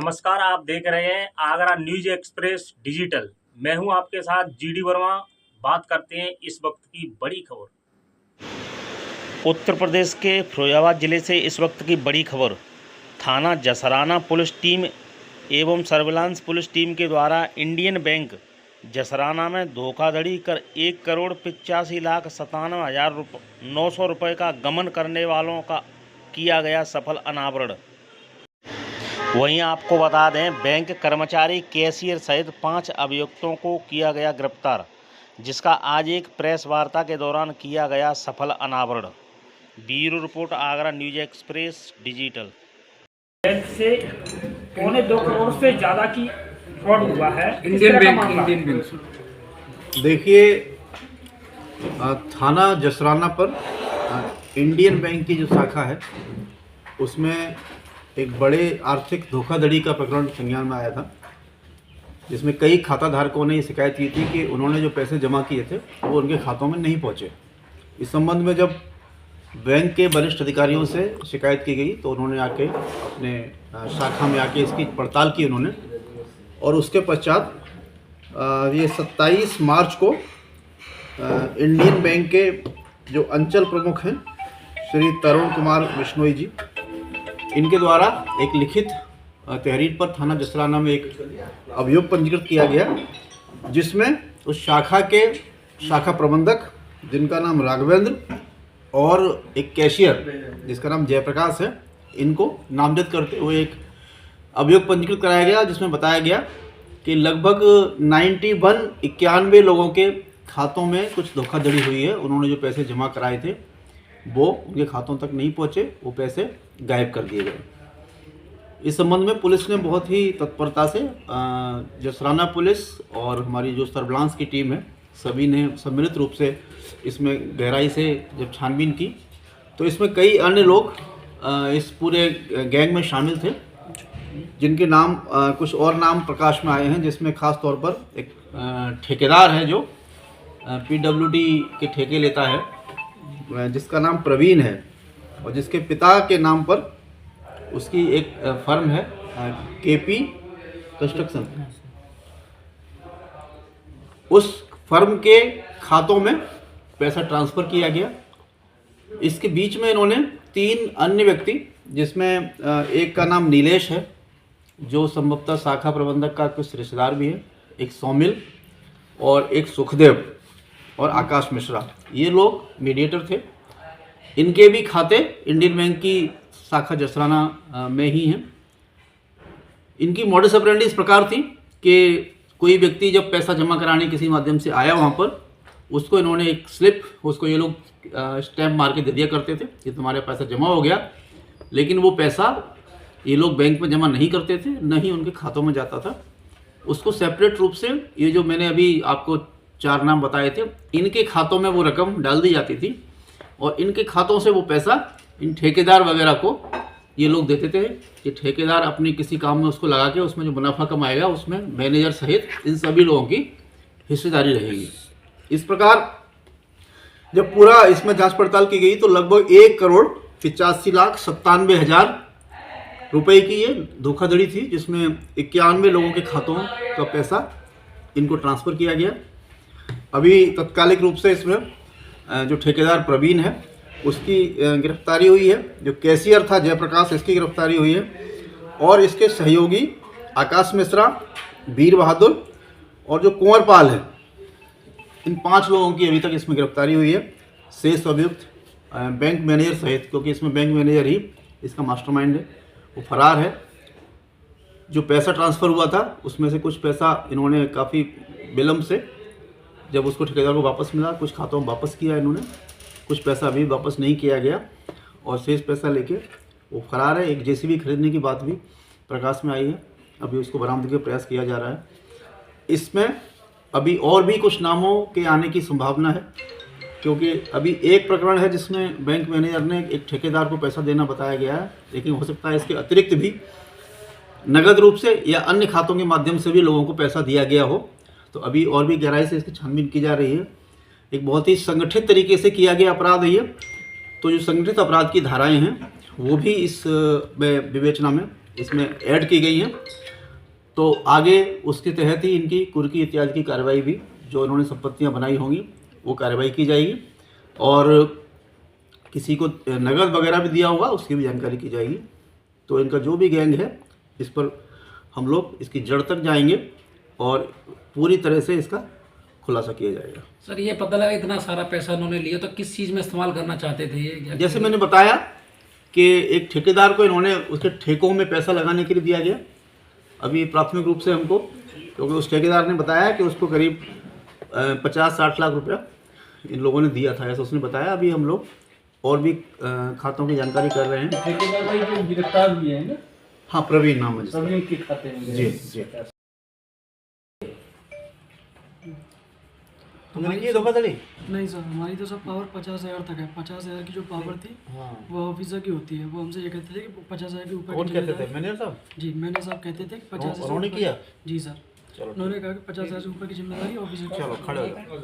नमस्कार, आप देख रहे हैं आगरा न्यूज एक्सप्रेस डिजिटल। मैं हूं आपके साथ जीडी वर्मा। बात करते हैं इस वक्त की बड़ी खबर। उत्तर प्रदेश के फिरोजाबाद जिले से इस वक्त की बड़ी खबर। थाना जसराना पुलिस टीम एवं सर्विलांस पुलिस टीम के द्वारा इंडियन बैंक जसराना में धोखाधड़ी कर 1,85,97,900 रुपये का गमन करने वालों का किया गया सफल अनावरण। वहीं आपको बता दें, बैंक कर्मचारी, कैशियर सहित 5 अभियुक्तों को किया गया गिरफ्तार, जिसका आज एक प्रेस वार्ता के दौरान किया गया सफल अनावरण। Bureau report, Agra news express digital. Bank से 2.25 करोड़ से ज़्यादा की फ्रॉड हुआ है। इंडियन बैंक देखिए, थाना जसराना पर इंडियन बैंक की जो शाखा है उसमें एक बड़े आर्थिक धोखाधड़ी का प्रकरण संज्ञान में आया था, जिसमें कई खाता धारकों ने शिकायत की थी कि उन्होंने जो पैसे जमा किए थे वो उनके खातों में नहीं पहुंचे। इस संबंध में जब बैंक के वरिष्ठ अधिकारियों से शिकायत की गई तो उन्होंने आके अपने शाखा में आके इसकी पड़ताल की उन्होंने, और उसके पश्चात ये 27 मार्च को इंडियन बैंक के जो अंचल प्रमुख हैं श्री तरुण कुमार बिश्नोई जी, इनके द्वारा एक लिखित तहरीर पर थाना जसराना में एक अभियोग पंजीकृत किया गया, जिसमें उस शाखा के शाखा प्रबंधक जिनका नाम राघवेंद्र और एक कैशियर जिसका नाम जयप्रकाश है, इनको नामजद करते हुए एक अभियोग पंजीकृत कराया गया, जिसमें बताया गया कि लगभग 91 लोगों के खातों में कुछ धोखाधड़ी हुई है। उन्होंने जो पैसे जमा कराए थे वो उनके खातों तक नहीं पहुंचे, वो पैसे गायब कर दिए गए। इस संबंध में पुलिस ने बहुत ही तत्परता से जसराना पुलिस और हमारी जो सर्विलांस की टीम है, सभी ने सम्मिलित रूप से इसमें गहराई से जब छानबीन की तो इसमें कई अन्य लोग इस पूरे गैंग में शामिल थे, जिनके नाम कुछ और नाम प्रकाश में आए हैं, जिसमें खास तौर पर एक ठेकेदार है जो PWD के ठेके लेता है, जिसका नाम प्रवीण है, और जिसके पिता के नाम पर उसकी एक फर्म है KP कंस्ट्रक्शन। उस फर्म के खातों में पैसा ट्रांसफ़र किया गया। इसके बीच में इन्होंने 3 अन्य व्यक्ति, जिसमें एक का नाम नीलेश है जो संभवतः शाखा प्रबंधक का कुछ रिश्तेदार भी है, एक सौमिल और एक सुखदेव और आकाश मिश्रा, ये लोग मीडिएटर थे। इनके भी खाते इंडियन बैंक की शाखा जसराना में ही हैं। इनकी मॉडस ऑपरेंडी इस प्रकार थी कि कोई व्यक्ति जब पैसा जमा कराने किसी माध्यम से आया वहाँ पर, उसको इन्होंने एक स्लिप, उसको ये लोग स्टैम्प मार के दे दिया करते थे कि तुम्हारे पैसा जमा हो गया, लेकिन वो पैसा ये लोग बैंक में जमा नहीं करते थे, न ही उनके खातों में जाता था। उसको सेपरेट रूप से ये जो मैंने अभी आपको 4 नाम बताए थे, इनके खातों में वो रकम डाल दी जाती थी, और इनके खातों से वो पैसा इन ठेकेदार वगैरह को ये लोग देते थे कि ठेकेदार अपनी किसी काम में उसको लगा के उसमें जो मुनाफा कमाएगा उसमें मैनेजर सहित इन सभी लोगों की हिस्सेदारी रहेगी। इस प्रकार जब पूरा इसमें जांच पड़ताल की गई तो लगभग 1,85,97,000 रुपये की ये धोखाधड़ी थी, जिसमें 91 लोगों के खातों का पैसा इनको ट्रांसफ़र किया गया। अभी तत्कालिक रूप से इसमें जो ठेकेदार प्रवीण है उसकी गिरफ्तारी हुई है, जो कैशियर था जयप्रकाश, इसकी गिरफ्तारी हुई है, और इसके सहयोगी आकाश मिश्रा, वीर बहादुर और जो कुंवरपाल है, इन 5 लोगों की अभी तक इसमें गिरफ्तारी हुई है। शेष अभियुक्त बैंक मैनेजर सहित, क्योंकि इसमें बैंक मैनेजर ही इसका मास्टरमाइंड है, वो फरार है। जो पैसा ट्रांसफ़र हुआ था उसमें से कुछ पैसा इन्होंने काफ़ी विलम्ब से, जब उसको ठेकेदार को वापस मिला, कुछ खातों में वापस किया इन्होंने, कुछ पैसा अभी वापस नहीं किया गया, और शेष पैसा लेके वो फरार है। एक JCB खरीदने की बात भी प्रकाश में आई है, अभी उसको बरामदगी का प्रयास किया जा रहा है। इसमें अभी और भी कुछ नामों के आने की संभावना है, क्योंकि अभी एक प्रकरण है जिसमें बैंक मैनेजर ने एक ठेकेदार को पैसा देना बताया गया है, लेकिन हो सकता है इसके अतिरिक्त भी नगद रूप से या अन्य खातों के माध्यम से भी लोगों को पैसा दिया गया हो। तो अभी और भी गहराई से इसकी छानबीन की जा रही है। एक बहुत ही संगठित तरीके से किया गया अपराध है ये, तो जो संगठित अपराध की धाराएं हैं वो भी इस विवेचना में इसमें ऐड की गई हैं। तो आगे उसके तहत ही इनकी कुर्की इत्यादि की कार्रवाई भी, जो इन्होंने संपत्तियां बनाई होंगी, वो कार्रवाई की जाएगी। और किसी को नगद वगैरह भी दिया होगा, उसकी भी जानकारी की जाएगी। तो इनका जो भी गैंग है, इस पर हम लोग इसकी जड़ तक जाएंगे और पूरी तरह से इसका खुलासा किया जाएगा। सर ये पता लगा इतना सारा पैसा उन्होंने लिया तो किस चीज़ में इस्तेमाल करना चाहते थे ये? जैसे मैंने बताया कि एक ठेकेदार को इन्होंने उसके ठेकों में पैसा लगाने के लिए दिया गया। अभी प्राथमिक रूप से हमको, क्योंकि उस ठेकेदार ने बताया कि उसको करीब 50-60 लाख रुपया इन लोगों ने दिया था, ऐसा उसने बताया। अभी हम लोग और भी खातों की जानकारी कर रहे हैं। ठेकेदार भाई जो गिरफ्तार हुए हैं ना, हाँ, प्रवीण नाम है जिसका। प्रवीण के खाते में जी जी। तुमने की धोखाधड़ी? नहीं सर, हमारी तो सब पावर 50,000 तक है। 50,000 की जो पावर थी वो ऑफिसर की होती है। वो हमसे ये कहते थे कि 50,000 के ऊपर। कौन कहते थे? मैनेजर साहब? जी, मैनेजर साहब कहते थे कि 50,000 उन्होंने किया? जी सर, उन्होंने कहा कि 50,000 से ऊपर की जिम्मेदारी ऑफिसर की। चलो खड़े हो जाओ।